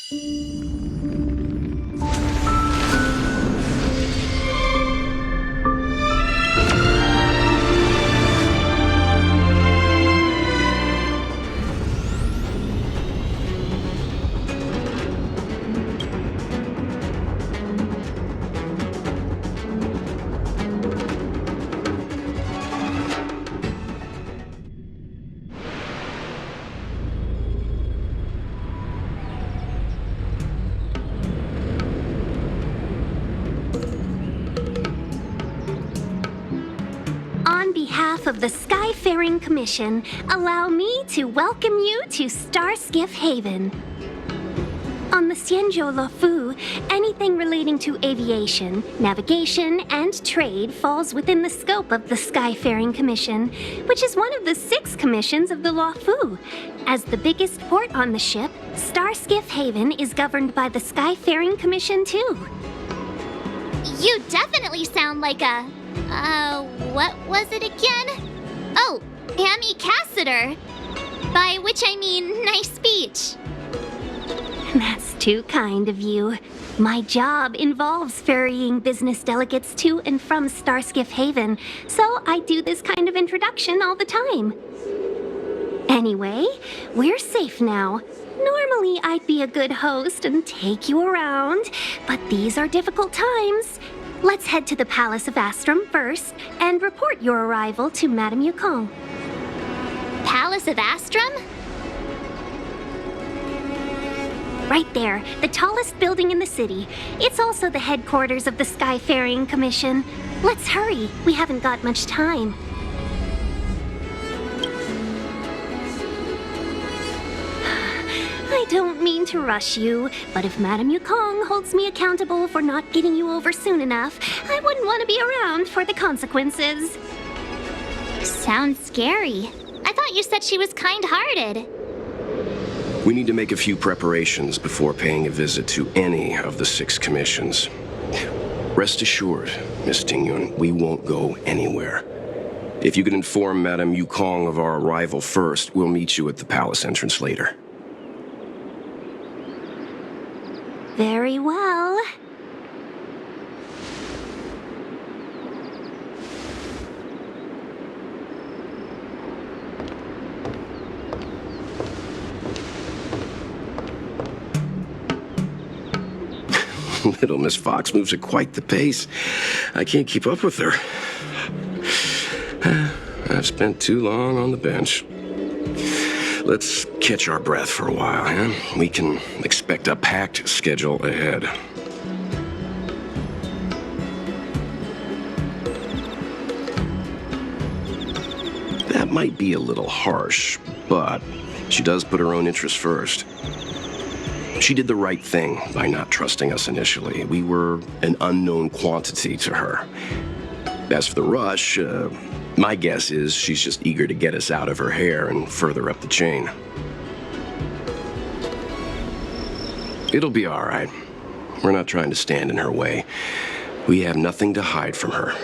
On behalf of the Skyfaring Commission, allow me to welcome you to Starskiff Haven. On the Xianzhou Luofu, anything relating to aviation, navigation, and trade falls within the scope of the Skyfaring Commission, which is one of the 6 commissions of the Luofu. As the biggest port on the ship, Starskiff Haven is governed by the Skyfaring Commission too. You definitely sound like a... what was it again? Oh, Amy Cassiter. By which I mean nice speech. That's too kind of you. My job involves ferrying business delegates to and from Starskiff Haven, so I do this kind of introduction all the time. Anyway, we're safe now. Normally, I'd be a good host and take you around, but these are difficult times. Let's head to the Palace of Astrum first and report your arrival to Madame Yukong. Palace of Astrum? Right there, the tallest building in the city. It's also the headquarters of the Skyfaring Commission. Let's hurry, we haven't got much time. I don't mean to rush you, but if Madame Yukong holds me accountable for not getting you over soon enough, I wouldn't want to be around for the consequences. Sounds scary. I thought you said she was kind-hearted. We need to make a few preparations before paying a visit to any of the 6 commissions. Rest assured, Miss Tingyun, we won't go anywhere. If you could inform Madame Yukong of our arrival first, we'll meet you at the palace entrance later. Very well. Little Miss Fox moves at quite the pace. I can't keep up with her. I've spent too long on the bench. Let's catch our breath for a while, huh? We can expect a packed schedule ahead. That might be a little harsh, but she does put her own interests first. She did the right thing by not trusting us initially. We were an unknown quantity to her. As for the rush, my guess is she's just eager to get us out of her hair and further up the chain. It'll be all right. We're not trying to stand in her way. We have nothing to hide from her.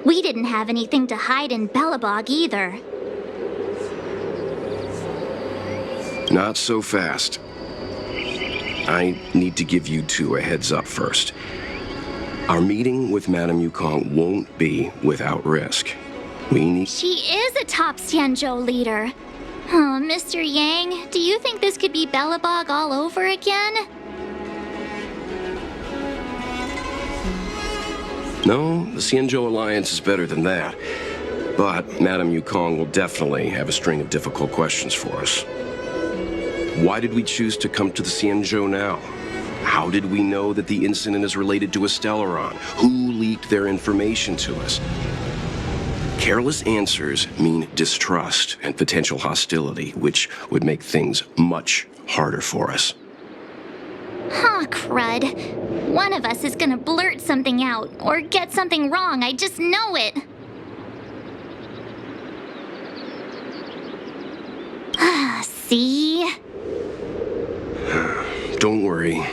We didn't have anything to hide in Belobog either. Not so fast. I need to give you 2 a heads up first. Our meeting with Madame Yukong won't be without risk. We need... She is a top Xianzhou leader. Oh, Mr. Yang, do you think this could be Belobog all over again? No, the Xianzhou Alliance is better than that. But Madame Yukong will definitely have a string of difficult questions for us. Why did we choose to come to the Xianzhou now? How did we know that the incident is related to a Stellaron? Who leaked their information to us? Careless answers mean distrust and potential hostility, which would make things much harder for us. Huh, crud. One of us is gonna blurt something out, or get something wrong, I just know it. See? Don't worry.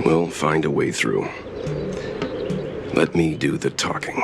We'll find a way through. Let me do the talking.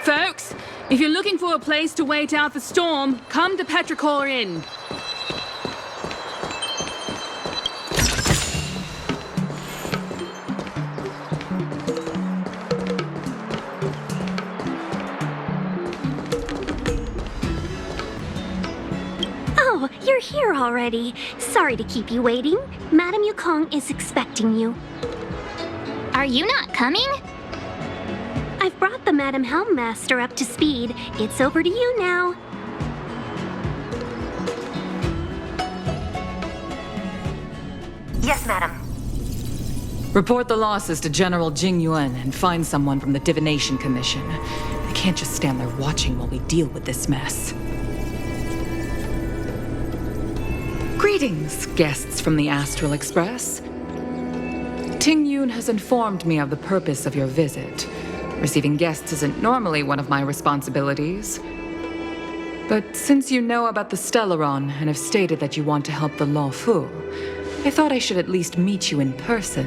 Folks, if you're looking for a place to wait out the storm, come to Petrichor Inn. Oh, you're here already. Sorry to keep you waiting. Madame Yukong is expecting you. Are you not coming? I've brought the Madame Helmmaster up to speed. It's over to you now. Yes, madam. Report the losses to General Jing Yuan and find someone from the Divination Commission. I can't just stand there watching while we deal with this mess. Greetings, guests from the Astral Express. Ting Yun has informed me of the purpose of your visit. Receiving guests isn't normally one of my responsibilities. But since you know about the Stellaron and have stated that you want to help the Lawful, I thought I should at least meet you in person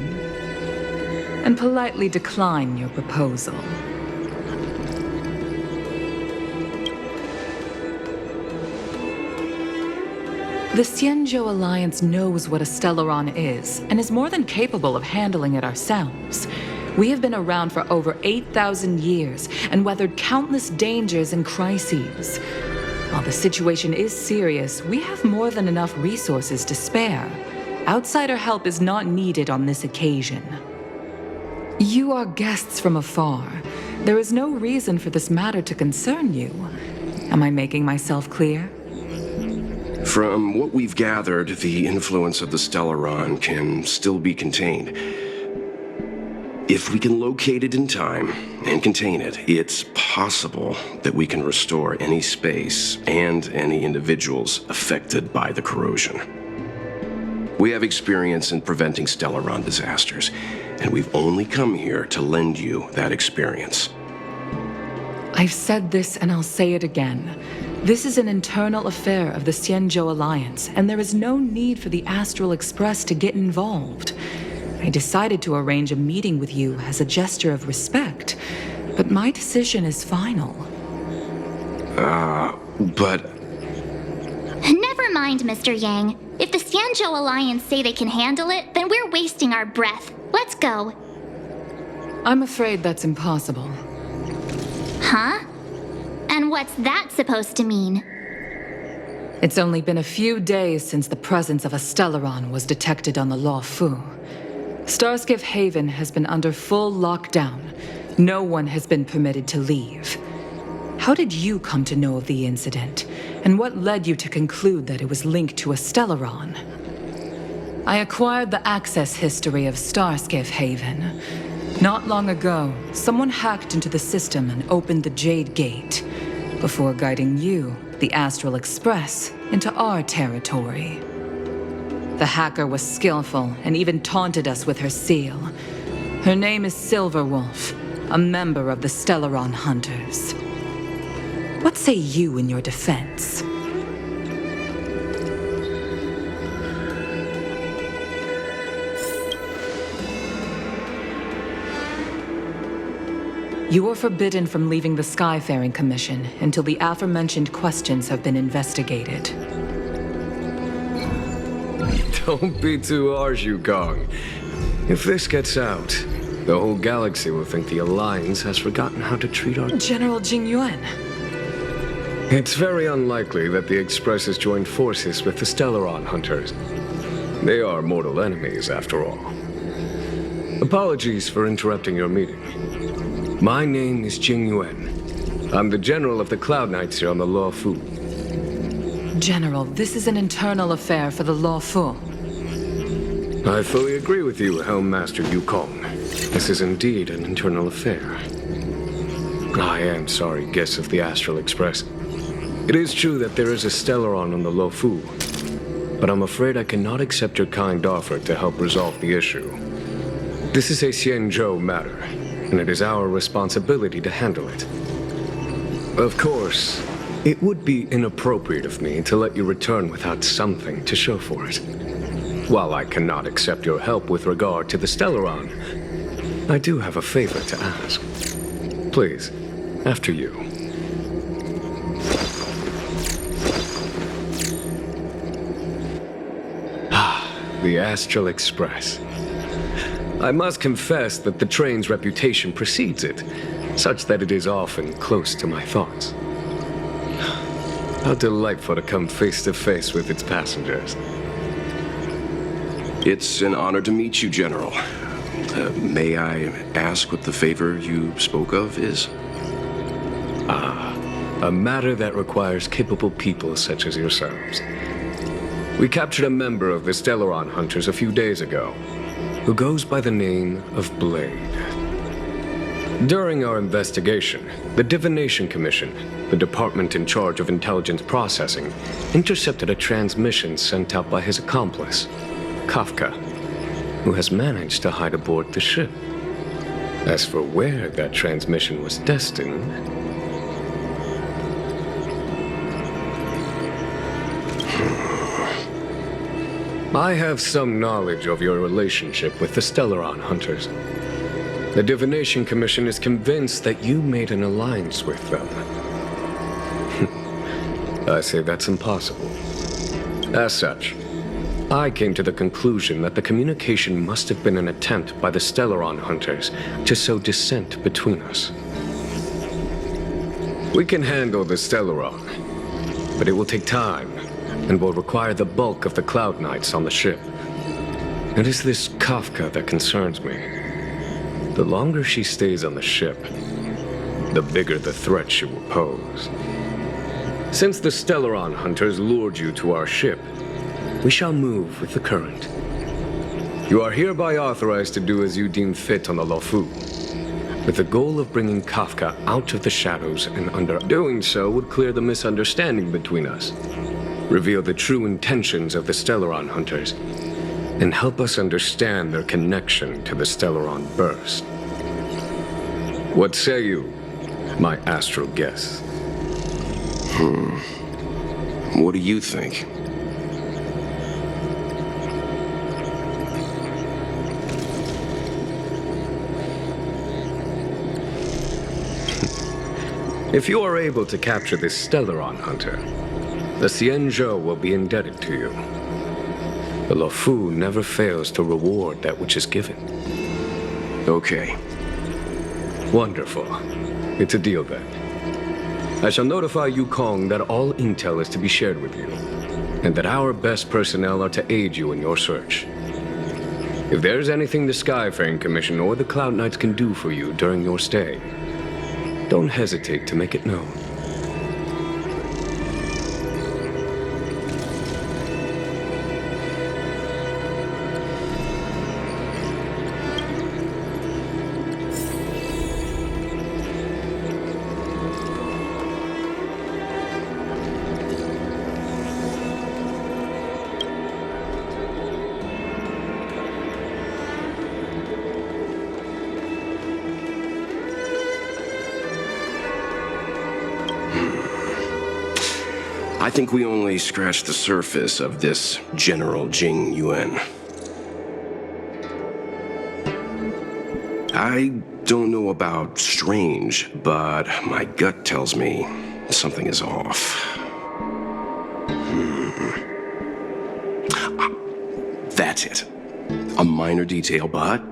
and politely decline your proposal. The Xianzhou Alliance knows what a Stellaron is and is more than capable of handling it ourselves. We have been around for over 8,000 years and weathered countless dangers and crises. While the situation is serious, we have more than enough resources to spare. Outsider help is not needed on this occasion. You are guests from afar. There is no reason for this matter to concern you. Am I making myself clear? From what we've gathered, the influence of the Stellaron can still be contained. If we can locate it in time and contain it, it's possible that we can restore any space and any individuals affected by the corrosion. We have experience in preventing Stellaron disasters, and we've only come here to lend you that experience. I've said this and I'll say it again. This is an internal affair of the Xianzhou Alliance, and there is no need for the Astral Express to get involved. I decided to arrange a meeting with you as a gesture of respect, but my decision is final. But... Never mind, Mr. Yang. If the Xianzhou Alliance say they can handle it, then we're wasting our breath. Let's go. I'm afraid that's impossible. Huh? And what's that supposed to mean? It's only been a few days since the presence of a Stellaron was detected on the Lawful. Starskiff Haven has been under full lockdown. No one has been permitted to leave. How did you come to know of the incident? And what led you to conclude that it was linked to a Stellaron? I acquired the access history of Starskiff Haven. Not long ago, someone hacked into the system and opened the Jade Gate, before guiding you, the Astral Express, into our territory. The hacker was skillful and even taunted us with her seal. Her name is Silverwolf, a member of the Stellaron Hunters. What say you in your defense? You are forbidden from leaving the Skyfaring Commission until the aforementioned questions have been investigated. Don't be too harsh, Yukong. If this gets out, the whole galaxy will think the Alliance has forgotten how to treat our... General Jingyuan. It's very unlikely that the Express has joined forces with the Stellaron Hunters. They are mortal enemies, after all. Apologies for interrupting your meeting. My name is Jingyuan. I'm the General of the Cloud Knights here on the Lawful. General, this is an internal affair for the Lawful. I fully agree with you, Helm Master Yukong. This is indeed an internal affair. I am sorry, guests of the Astral Express. It is true that there is a Stellaron on the Lawful, but I'm afraid I cannot accept your kind offer to help resolve the issue. This is a Xianzhou matter, and it is our responsibility to handle it. Of course, it would be inappropriate of me to let you return without something to show for it. While I cannot accept your help with regard to the Stellaron, I do have a favor to ask. Please, after you. The Astral Express. I must confess that the train's reputation precedes it, such that it is often close to my thoughts. How delightful to come face to face with its passengers. It's an honor to meet you, General. May I ask what the favor you spoke of is? A matter that requires capable people such as yourselves. We captured a member of the Stellaron Hunters a few days ago, who goes by the name of Blade. During our investigation, the Divination Commission, the department in charge of intelligence processing, intercepted a transmission sent out by his accomplice, Kafka, who has managed to hide aboard the ship. As for where that transmission was destined... I have some knowledge of your relationship with the Stellaron Hunters. The Divination Commission is convinced that you made an alliance with them. I say that's impossible. As such, I came to the conclusion that the communication must have been an attempt by the Stellaron Hunters to sow dissent between us. We can handle the Stellaron, but it will take time and will require the bulk of the Cloud Knights on the ship. It is this Kafka that concerns me. The longer she stays on the ship, the bigger the threat she will pose. Since the Stellaron Hunters lured you to our ship, we shall move with the current. You are hereby authorized to do as you deem fit on the Lofu, with the goal of bringing Kafka out of the shadows, and under doing so would clear the misunderstanding between us, reveal the true intentions of the Stellaron Hunters, and help us understand their connection to the Stellaron Burst. What say you, my astral guests? What do you think? If you are able to capture this Stellaron Hunter, the Xianzhou will be indebted to you. The Lofu never fails to reward that which is given. Okay. Wonderful. It's a deal then. I shall notify Yukong that all intel is to be shared with you, and that our best personnel are to aid you in your search. If there's anything the Skyfaring Commission or the Cloud Knights can do for you during your stay, don't hesitate to make it known. I think we only scratched the surface of this General Jing Yuan. I don't know about strange, but my gut tells me something is off. That's it. A minor detail, but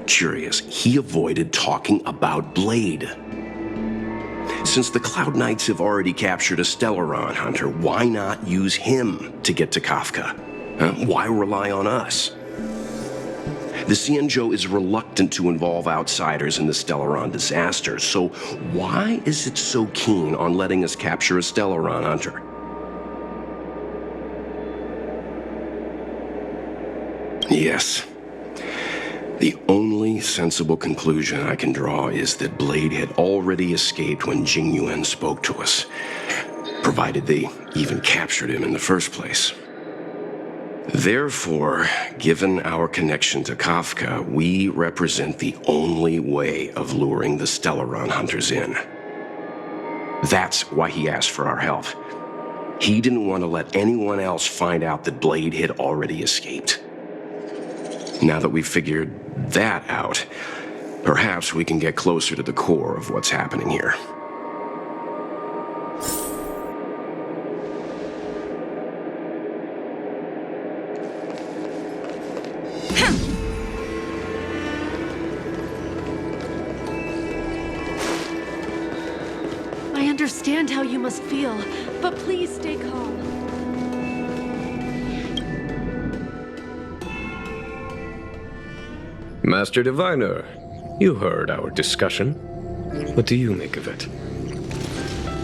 curious. He avoided talking about Blade. Since the Cloud Knights have already captured a Stellaron Hunter, why not use him to get to Kafka? Why rely on us? The Xianzhou is reluctant to involve outsiders in the Stellaron disaster, so why is it so keen on letting us capture a Stellaron Hunter? Yes. The only sensible conclusion I can draw is that Blade had already escaped when Jing Yuan spoke to us, provided they even captured him in the first place. Therefore, given our connection to Kafka, we represent the only way of luring the Stellaron Hunters in. That's why he asked for our help. He didn't want to let anyone else find out that Blade had already escaped. Now that we've figured that out, perhaps we can get closer to the core of what's happening here. I understand how you must feel, but please stay calm. Master Diviner, you heard our discussion. What do you make of it?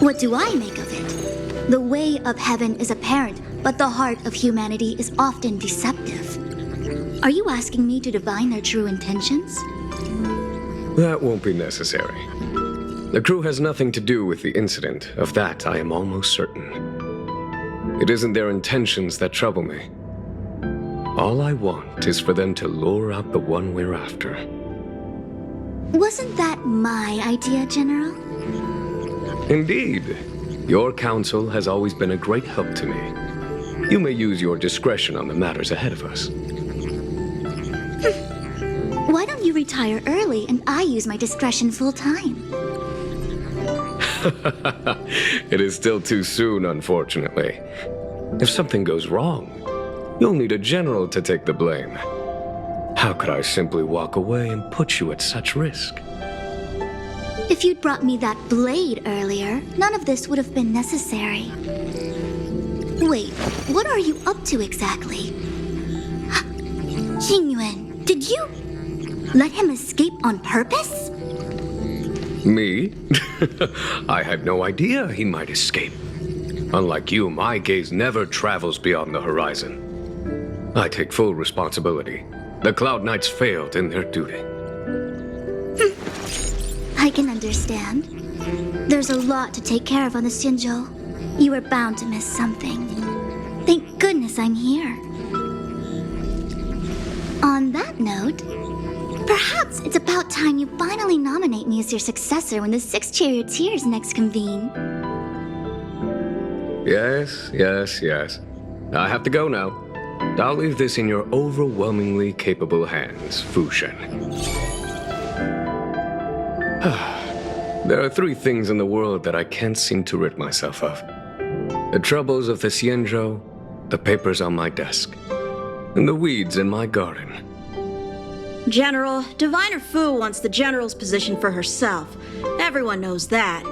What do I make of it? The way of heaven is apparent, but the heart of humanity is often deceptive. Are you asking me to divine their true intentions? That won't be necessary. The crew has nothing to do with the incident. Of that, I am almost certain. It isn't their intentions that trouble me. All I want is for them to lure out the one we're after. Wasn't that my idea, General? Indeed. Your counsel has always been a great help to me. You may use your discretion on the matters ahead of us. Why don't you retire early and I use my discretion full time? It is still too soon, unfortunately. If something goes wrong, you'll need a general to take the blame. How could I simply walk away and put you at such risk? If you'd brought me that blade earlier, none of this would have been necessary. Wait, what are you up to exactly? Jingyuan, did you let him escape on purpose? Me? I had no idea he might escape. Unlike you, my gaze never travels beyond the horizon. I take full responsibility. The Cloud Knights failed in their duty. I can understand. There's a lot to take care of on the Xinzhou. You were bound to miss something. Thank goodness I'm here. On that note, perhaps it's about time you finally nominate me as your successor when the 6 charioteers next convene. Yes. I have to go now. I'll leave this in your overwhelmingly capable hands, Fu Shen. There are 3 things in the world that I can't seem to rid myself of. The troubles of the Xianzhou, the papers on my desk, and the weeds in my garden. General, Diviner Fu wants the General's position for herself. Everyone knows that.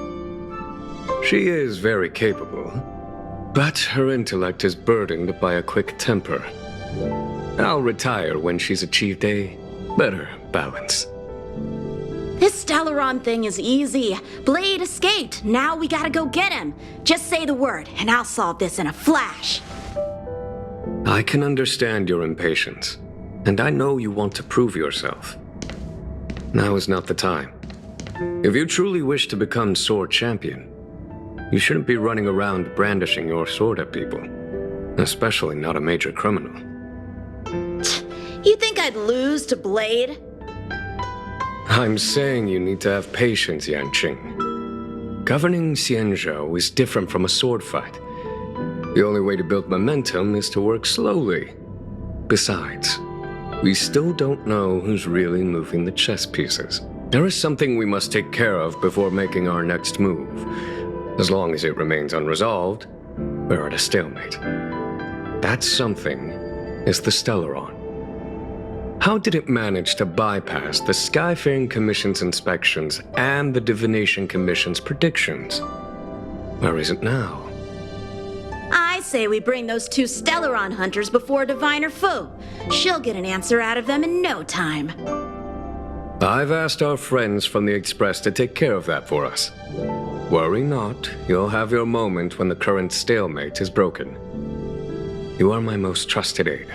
She is very capable, but her intellect is burdened by a quick temper. I'll retire when she's achieved a better balance. This Stellaron thing is easy. Blade escaped. Now we gotta go get him. Just say the word, and I'll solve this in a flash. I can understand your impatience, and I know you want to prove yourself. Now is not the time. If you truly wish to become sword champion, you shouldn't be running around brandishing your sword at people, especially not a major criminal. You think I'd lose to Blade? I'm saying you need to have patience, Yanqing. Governing Xianzhou is different from a sword fight. The only way to build momentum is to work slowly. Besides, we still don't know who's really moving the chess pieces. There is something we must take care of before making our next move. As long as it remains unresolved, we're at a stalemate. That something is the Stellaron. How did it manage to bypass the Skyfaring Commission's inspections and the Divination Commission's predictions? Where is it now? I say we bring those 2 Stellaron hunters before Diviner Fu. She'll get an answer out of them in no time. I've asked our friends from the Express to take care of that for us. Worry not, you'll have your moment when the current stalemate is broken. You are my most trusted aide,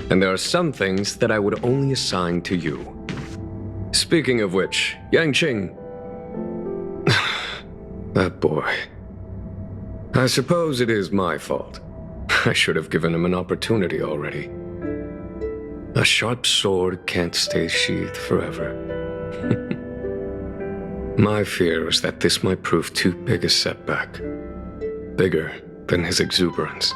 and there are some things that I would only assign to you. Speaking of which, Yanqing... that boy... I suppose it is my fault. I should have given him an opportunity already. A sharp sword can't stay sheathed forever. My fear is that this might prove too big a setback. Bigger than his exuberance.